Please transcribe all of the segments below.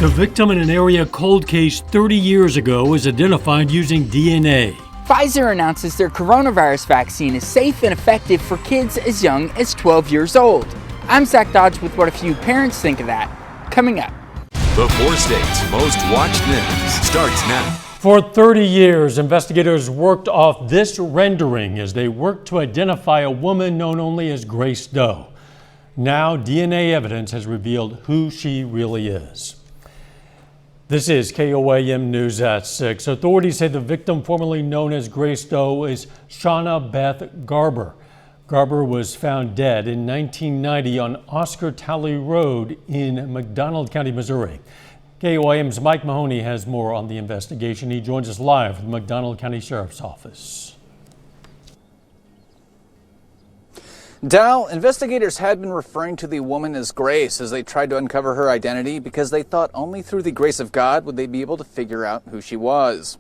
The victim in an area cold case 30 years ago was identified using DNA. Pfizer announces their coronavirus vaccine is safe and effective for kids as young as 12 years old. I'm Zach Dodge with what a few parents think of that. Coming up. The 4 states' most watched news starts now. For 30 years, investigators worked off this rendering as they worked to identify a woman known only as Grace Doe. Now, DNA evidence has revealed who she really is. This is KOAM News at 6. Authorities say the victim, formerly known as Grace Doe, is Shauna Beth Garber. Garber was found dead in 1990 on Oscar Talley Road in McDonald County, Missouri. KOAM's Mike Mahoney has more on the investigation. He joins us live from the McDonald County Sheriff's Office. Dow, investigators had been referring to the woman as Grace as they tried to uncover her identity because they thought only through the grace of God would they be able to figure out who she was.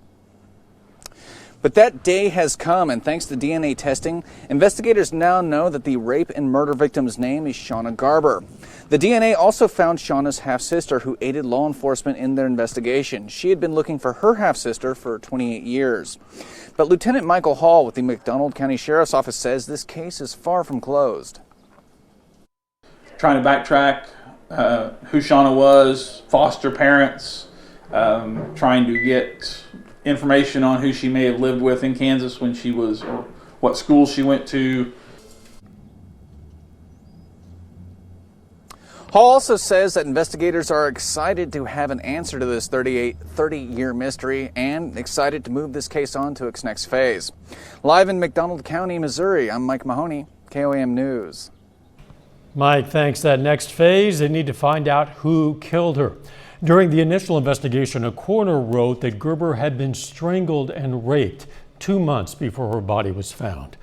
But that day has come, and thanks to DNA testing, investigators now know that the rape and murder victim's name is Shauna Garber. The DNA also found Shauna's half-sister, who aided law enforcement in their investigation. She had been looking for her half-sister for 28 years. But Lieutenant Michael Hall with the McDonald County Sheriff's Office says this case is far from closed. Trying to backtrack who Shauna was, foster parents, trying to get information on who she may have lived with in Kansas when she was, or what school she went to. Hall also says that investigators are excited to have an answer to this 30-year mystery and excited to move this case on to its next phase. Live in McDonald County, Missouri, I'm Mike Mahoney, KOAM News. Mike, thanks. That next phase, they need to find out who killed her. During the initial investigation, a coroner wrote that Gerber had been strangled and raped 2 months before her body was found.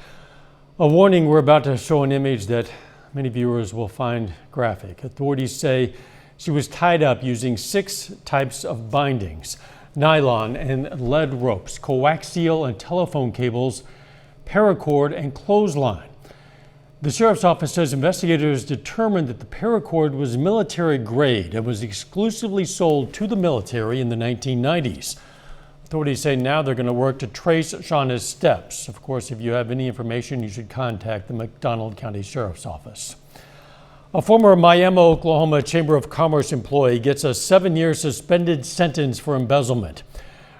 A warning, we're about to show an image that many viewers will find graphic. Authorities say she was tied up using 6 types of bindings: nylon and lead ropes, coaxial and telephone cables, paracord, and clothesline. The Sheriff's Office says investigators determined that the paracord was military grade and was exclusively sold to the military in the 1990s. Authorities say now they're going to work to trace Shauna's steps. Of course, if you have any information, you should contact the McDonald County Sheriff's Office. A former Miami, Oklahoma Chamber of Commerce employee gets a 7-year suspended sentence for embezzlement.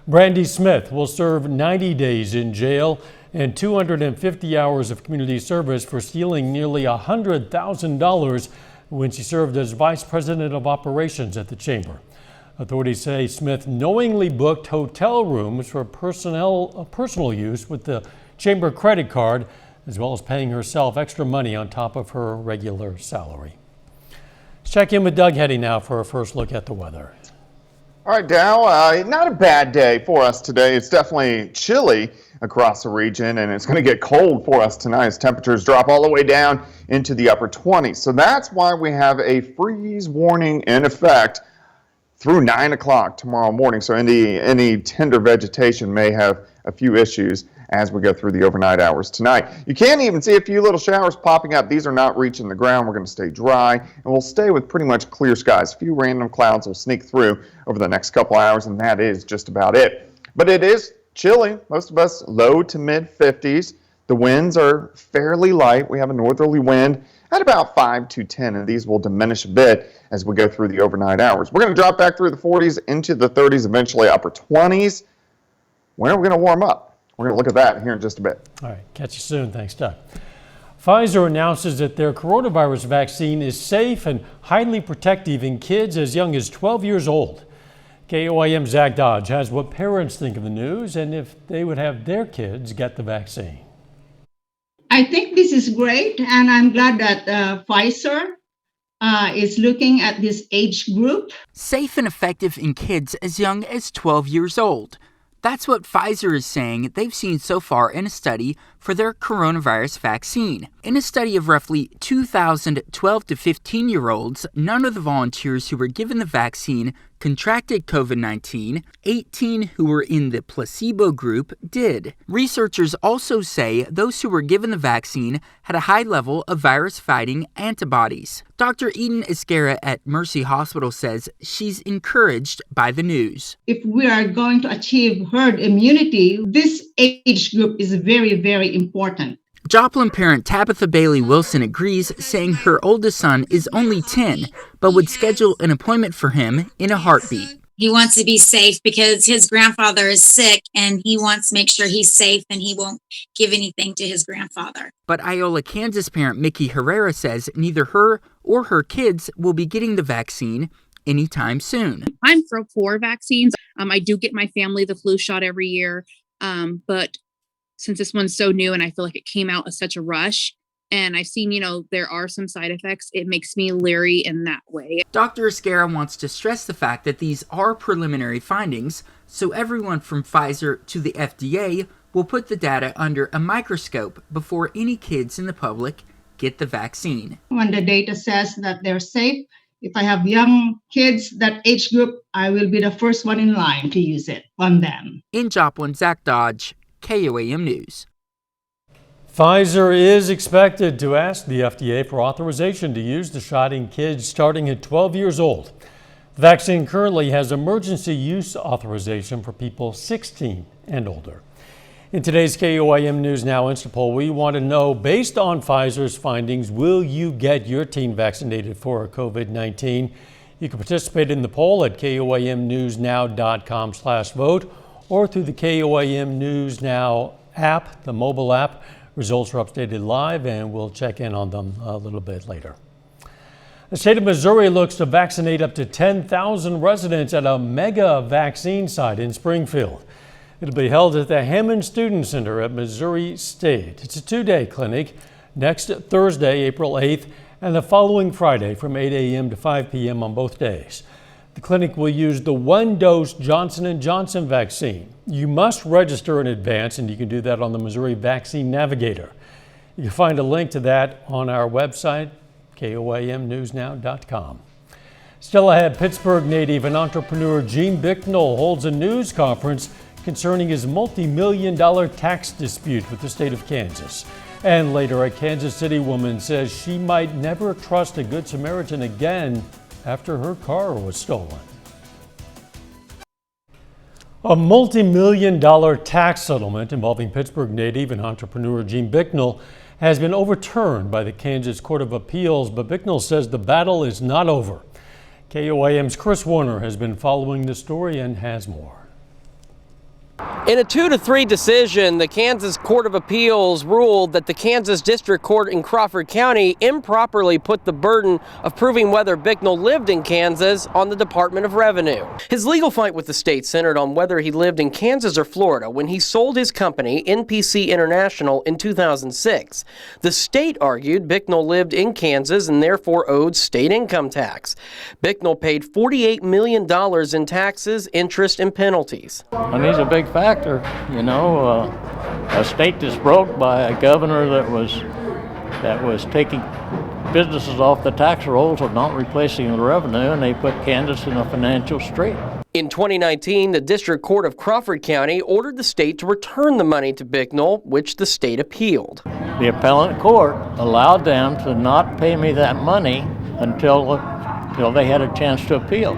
Brandy Smith will serve 90 days in jail and 250 hours of community service for stealing nearly $100,000 when she served as vice president of operations at the chamber. Authorities say Smith knowingly booked hotel rooms for personal use with the chamber credit card, as well as paying herself extra money on top of her regular salary. Let's check in with Doug Heddy now for a first look at the weather. All right, Dow, not a bad day for us today. It's definitely chilly across the region, and it's going to get cold for us tonight as temperatures drop all the way down into the upper 20s. So that's why we have a freeze warning in effect through 9 o'clock tomorrow morning. So any tender vegetation may have a few issues as we go through the overnight hours tonight. You can even see a few little showers popping up. These are not reaching the ground. We're going to stay dry, and we'll stay with pretty much clear skies. A few random clouds will sneak through over the next couple hours, and that is just about it. But it is chilly. Most of us low to mid 50s. The winds are fairly light. We have a northerly wind at about 5 to 10, and these will diminish a bit as we go through the overnight hours. We're going to drop back through the 40s into the 30s, eventually upper 20s. When are we going to warm up? We're going to look at that here in just a bit. All right, catch you soon. Thanks, Doug. Pfizer announces that their coronavirus vaccine is safe and highly protective in kids as young as 12 years old. KOAM Zach Dodge has what parents think of the news and if they would have their kids get the vaccine. I think this is great, and I'm glad that Pfizer is looking at this age group. Safe and effective in kids as young as 12 years old. That's what Pfizer is saying they've seen so far in a study for their coronavirus vaccine. In a study of roughly 2,000 12 to 15-year-olds, none of the volunteers who were given the vaccine contracted COVID-19, 18 who were in the placebo group did. Researchers also say those who were given the vaccine had a high level of virus-fighting antibodies. Dr. Eden Esquera at Mercy Hospital says she's encouraged by the news. If we are going to achieve herd immunity, this age group is very, very important. Joplin parent Tabitha Bailey Wilson agrees, saying her oldest son is only 10, but would schedule an appointment for him in a heartbeat. He wants to be safe because his grandfather is sick and he wants to make sure he's safe and he won't give anything to his grandfather. But Iola, Kansas parent Mickey Herrera says neither her or her kids will be getting the vaccine anytime soon. I'm for vaccines. I do get my family the flu shot every year, but since this one's so new and I feel like it came out as such a rush, and I've seen, there are some side effects, it makes me leery in that way. Dr. Esquera wants to stress the fact that these are preliminary findings, so everyone from Pfizer to the FDA will put the data under a microscope before any kids in the public get the vaccine. When the data says that they're safe, if I have young kids, that age group, I will be the first one in line to use it on them. In Joplin, Zach Dodge, KOAM News. Pfizer is expected to ask the FDA for authorization to use the shot in kids starting at 12 years old. The vaccine currently has emergency use authorization for people 16 and older. In today's KOAM News Now Insta Poll, we want to know, based on Pfizer's findings, will you get your teen vaccinated for COVID-19? You can participate in the poll at koamnewsnow.com/vote or through the KOAM News Now app, the mobile app. Results are updated live, and we'll check in on them a little bit later. The state of Missouri looks to vaccinate up to 10,000 residents at a mega vaccine site in Springfield. It'll be held at the Hammond Student Center at Missouri State. It's a two-day clinic next Thursday, April 8th, and the following Friday from 8 a.m. to 5 p.m. on both days. The clinic will use the one-dose Johnson & Johnson vaccine. You must register in advance, and you can do that on the Missouri Vaccine Navigator. You can find a link to that on our website, KOAMnewsnow.com. Still ahead, Pittsburgh native and entrepreneur Gene Bicknell holds a news conference concerning his multi-million-dollar tax dispute with the state of Kansas. And later, a Kansas City woman says she might never trust a Good Samaritan again after her car was stolen. A multi-million-dollar tax settlement involving Pittsburgh native and entrepreneur Gene Bicknell has been overturned by the Kansas Court of Appeals, but Bicknell says the battle is not over. KOAM's Chris Warner has been following the story and has more. In a 2-3 decision, the Kansas Court of Appeals ruled that the Kansas District Court in Crawford County improperly put the burden of proving whether Bicknell lived in Kansas on the Department of Revenue. His legal fight with the state centered on whether he lived in Kansas or Florida when he sold his company, NPC International, in 2006. The state argued Bicknell lived in Kansas and therefore owed state income tax. Bicknell paid $48 million in taxes, interest, and penalties. And he's a big factor, a state that's broke by a governor that was taking businesses off the tax rolls and not replacing the revenue, and they put Kansas in a financial strait. In 2019, the District Court of Crawford County ordered the state to return the money to Bicknell, which the state appealed. The appellate court allowed them to not pay me that money until they had a chance to appeal.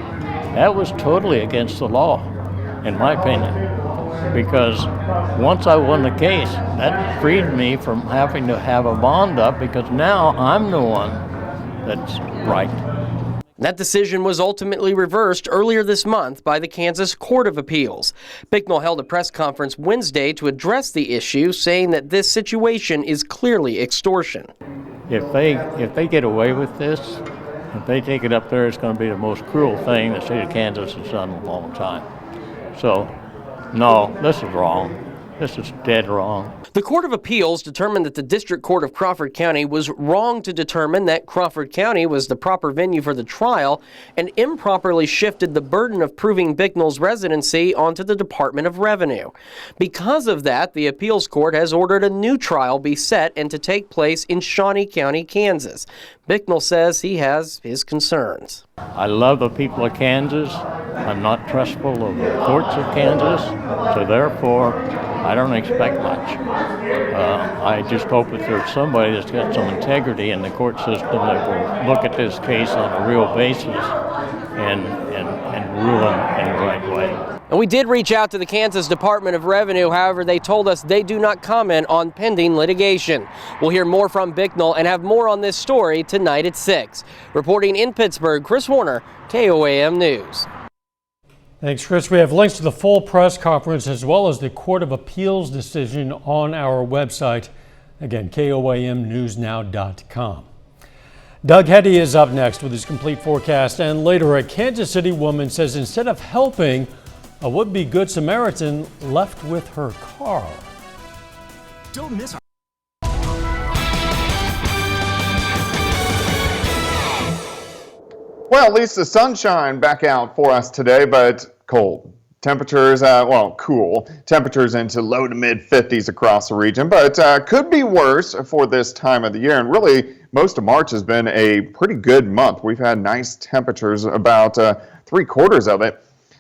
That was totally against the law, in my opinion. Because once I won the case, that freed me from having to have a bond up, because now I'm the one that's right. That decision was ultimately reversed earlier this month by the Kansas Court of Appeals. Bicknell held a press conference Wednesday to address the issue, saying that this situation is clearly extortion. If they get away with this, if they take it up there, it's going to be the most cruel thing the state of Kansas has done in a long time. So, no, this is wrong. This is dead wrong. The Court of Appeals determined that the District Court of Crawford County was wrong to determine that Crawford County was the proper venue for the trial and improperly shifted the burden of proving Bicknell's residency onto the Department of Revenue. Because of that, the appeals court has ordered a new trial be set and to take place in Shawnee County, Kansas. Bicknell says he has his concerns. I love the people of Kansas. I'm not trustful of the courts of Kansas, so therefore I don't expect much. I just hope that there's somebody that's got some integrity in the court system that will look at this case on a real basis and rule in the right way. And we did reach out to the Kansas Department of Revenue. However, they told us they do not comment on pending litigation. We'll hear more from Bicknell and have more on this story tonight at 6. Reporting in Pittsburgh, Chris Warner, KOAM News. Thanks, Chris. We have links to the full press conference as well as the Court of Appeals decision on our website. Again, KOAMnewsnow.com. Doug Hetty is up next with his complete forecast. And later, a Kansas City woman says instead of helping, a would-be Good Samaritan left with her car. Don't miss our Well, at least the sunshine back out for us today, but cold. Temperatures, cool. Temperatures into low to mid 50s across the region, but could be worse for this time of the year. And really, most of March has been a pretty good month. We've had nice temperatures, about 3/4 of it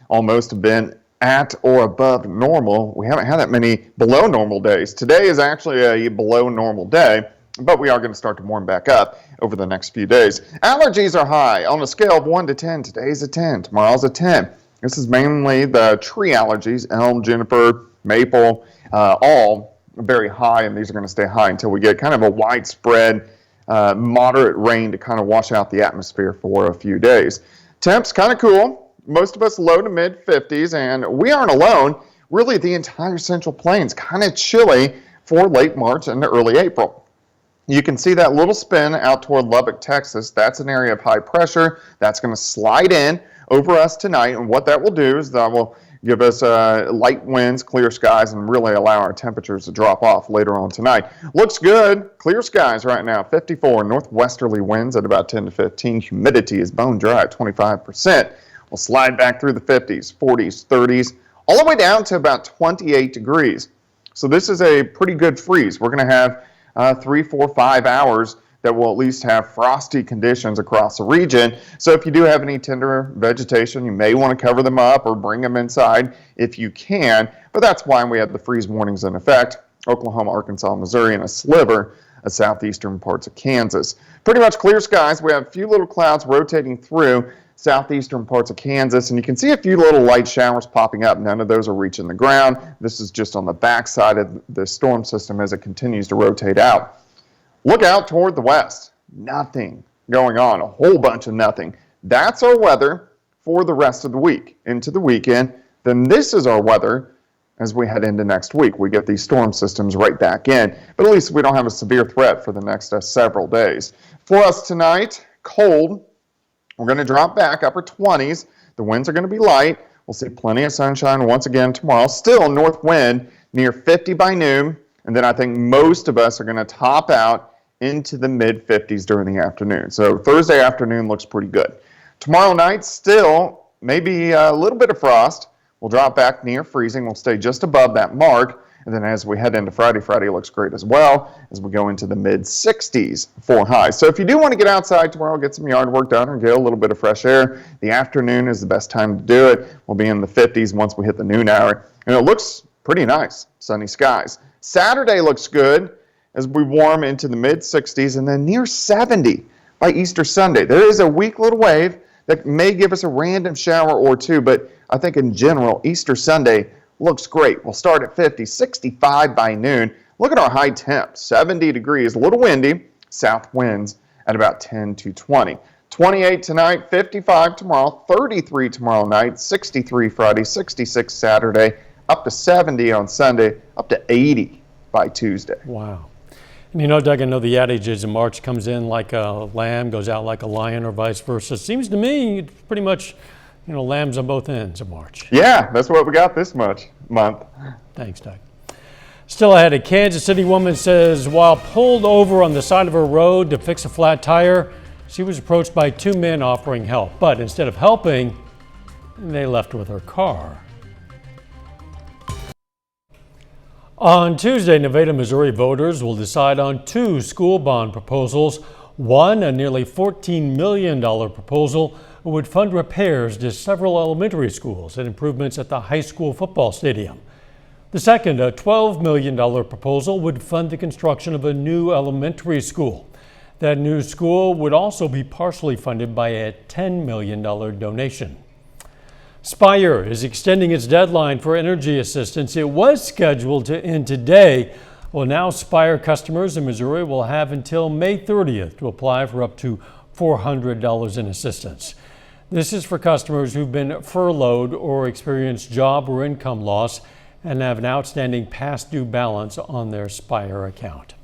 almost have been at or above normal. We haven't had that many below normal days. Today is actually a below normal day, but we are going to start to warm back up over the next few days. Allergies are high on a scale of 1 to 10. Today's a 10, tomorrow's a 10. This is mainly the tree allergies, elm, juniper, maple, all very high, and these are going to stay high until we get kind of a widespread moderate rain to kind of wash out the atmosphere for a few days. Temps kind of cool. Most of us low to mid 50s, and we aren't alone. Really, the entire Central Plains kind of chilly for late March into early April. You can see that little spin out toward Lubbock, Texas. That's an area of high pressure. That's going to slide in over us tonight, and what that will do is that will give us light winds, clear skies, and really allow our temperatures to drop off later on tonight. Looks good. Clear skies right now, 54. Northwesterly winds at about 10 to 15. Humidity is bone dry at 25%. We'll slide back through the 50s, 40s, 30s, all the way down to about 28 degrees. So this is a pretty good freeze. We're going to have 3, 4, 5 hours that will at least have frosty conditions across the region. So if you do have any tender vegetation, you may want to cover them up or bring them inside if you can. But that's why we have the freeze warnings in effect. Oklahoma, Arkansas, Missouri, and a sliver of southeastern parts of Kansas. Pretty much clear skies. We have a few little clouds rotating through southeastern parts of Kansas, and you can see a few little light showers popping up. None of those are reaching the ground. This is just on the backside of the storm system as it continues to rotate out. Look out toward the west. Nothing going on, a whole bunch of nothing. That's our weather for the rest of the week. Into the weekend, then this is our weather as we head into next week. We get these storm systems right back in, but at least we don't have a severe threat for the next several days. For us tonight, cold. We're going to drop back upper 20s. The winds are going to be light. We'll see plenty of sunshine once again tomorrow. Still north wind near 50 by noon. And then I think most of us are going to top out into the mid 50s during the afternoon. So Thursday afternoon looks pretty good. Tomorrow night, still maybe a little bit of frost. We'll drop back near freezing. We'll stay just above that mark. And then as we head into Friday, Friday looks great as well as we go into the mid 60s for highs. So if you do want to get outside tomorrow, get some yard work done or get a little bit of fresh air, the afternoon is the best time to do it. We'll be in the 50s once we hit the noon hour. And it looks pretty nice, sunny skies. Saturday looks good as we warm into the mid 60s and then near 70 by Easter Sunday. There is a weak little wave that may give us a random shower or two, but I think in general, Easter Sunday looks great. We'll start at 50, 65 by noon. Look at our high temps, 70 degrees, a little windy, south winds at about 10 to 20. 28 tonight, 55 tomorrow, 33 tomorrow night, 63 Friday, 66 Saturday, up to 70 on Sunday, up to 80 by Tuesday. Wow. And you know, Doug, I know the adage is March comes in like a lamb, goes out like a lion, or vice versa. Seems to me it's pretty much, you know, lambs on both ends of March. Yeah, that's what we got this month. Thanks, Doug. Still ahead, a Kansas City woman says while pulled over on the side of her road to fix a flat tire, she was approached by 2 men offering help. But instead of helping, they left her with her car. On Tuesday, Nevada, Missouri voters will decide on 2 school bond proposals. One, a nearly $14 million proposal, would fund repairs to several elementary schools and improvements at the high school football stadium. The second, a $12 million proposal, would fund the construction of a new elementary school. That new school would also be partially funded by a $10 million donation. Spire is extending its deadline for energy assistance. It was scheduled to end today. Well, now Spire customers in Missouri will have until May 30th to apply for up to $400 in assistance. This is for customers who've been furloughed or experienced job or income loss and have an outstanding past due balance on their Spire account.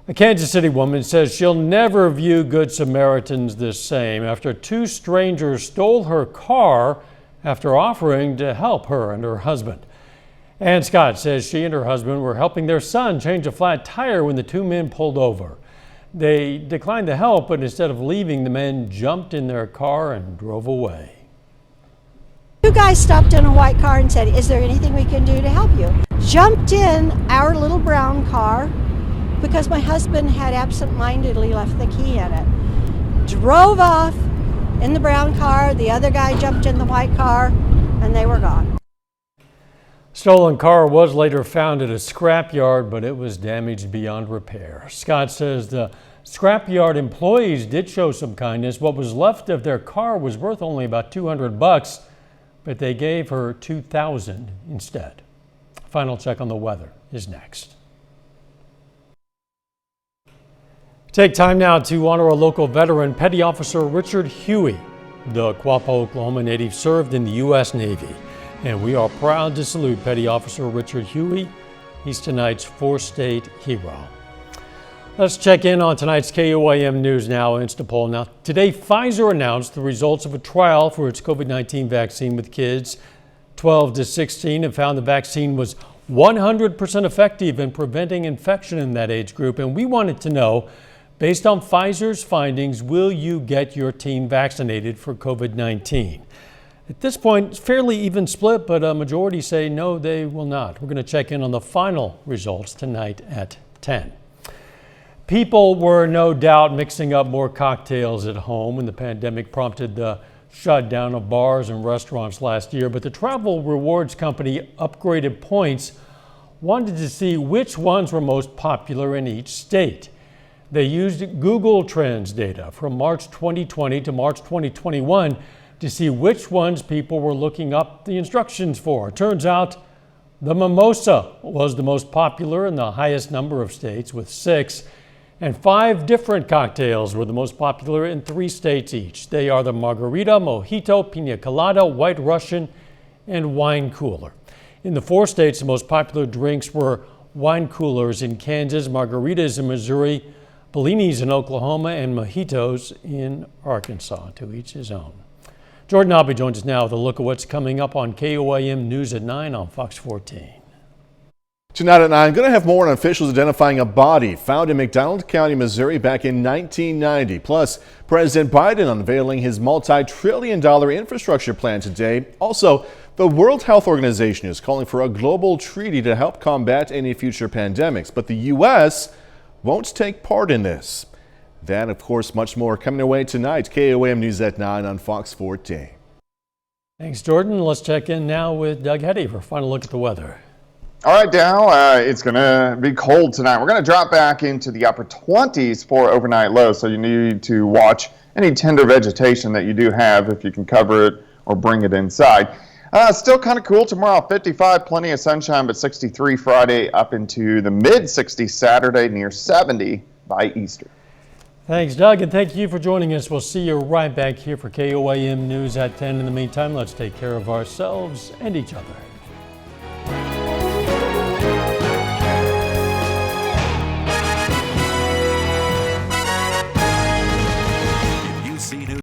A Kansas City woman says she'll never view Good Samaritans the same after two strangers stole her car after offering to help her and her husband. Ann Scott says she and her husband were helping their son change a flat tire when the two men pulled over. They declined the help, but instead of leaving, the men jumped in their car and drove away. Two guys stopped in a white car and said, "Is there anything we can do to help you?" Jumped in our little brown car because my husband had absent-mindedly left the key in it. Drove off in the brown car. The other guy jumped in the white car, and they were gone. Stolen car was later found at a scrapyard, but it was damaged beyond repair. Scott says the scrapyard employees did show some kindness. What was left of their car was worth only about $200, but they gave her $2,000 instead. Final check on the weather is next. Take time now to honor a local veteran, Petty Officer Richard Huey. The Quapaw, Oklahoma native served in the U.S. Navy, and we are proud to salute Petty Officer Richard Huey. He's tonight's four-state hero. Let's check in on tonight's KOAM News Now Insta Poll. Now, today Pfizer announced the results of a trial for its COVID-19 vaccine with kids 12 to 16 and found the vaccine was 100% effective in preventing infection in that age group. And we wanted to know, based on Pfizer's findings, will you get your teen vaccinated for COVID-19? At this point, it's fairly even split, but a majority say no, they will not. We're going to check in on the final results tonight at 10. People were no doubt mixing up more cocktails at home when the pandemic prompted the shutdown of bars and restaurants last year, but the travel rewards company Upgraded Points wanted to see which ones were most popular in each state. They used Google Trends data from March 2020 to March 2021 to see which ones people were looking up the instructions for. It turns out the mimosa was the most popular in the highest number of states with 6, and 5 different cocktails were the most popular in 3 states each. They are the margarita, mojito, pina colada, white Russian, and wine cooler. In the 4 states, the most popular drinks were wine coolers in Kansas, margaritas in Missouri, bellinis in Oklahoma, and mojitos in Arkansas. To each his own. Jordan Abbey joins us now with a look at what's coming up on KOAM News at 9 on Fox 14. Tonight at 9, going to have more on officials identifying a body found in McDonald County, Missouri back in 1990. Plus, President Biden unveiling his multi-trillion-dollar infrastructure plan today. Also, the World Health Organization is calling for a global treaty to help combat any future pandemics, but the U.S. won't take part in this. That, of course, much more coming away tonight. KOAM News at 9 on Fox 14. Thanks, Jordan. Let's check in now with Doug Heddy for a final look at the weather. All right, Dow, it's going to be cold tonight. We're going to drop back into the upper 20s for overnight lows, so you need to watch any tender vegetation that you do have if you can cover it or bring it inside. Still kind of cool tomorrow, 55, plenty of sunshine, but 63 Friday, up into the mid-60s Saturday, near 70 by Easter. Thanks, Doug, and thank you for joining us. We'll see you right back here for KOAM News at 10. In the meantime, let's take care of ourselves and each other.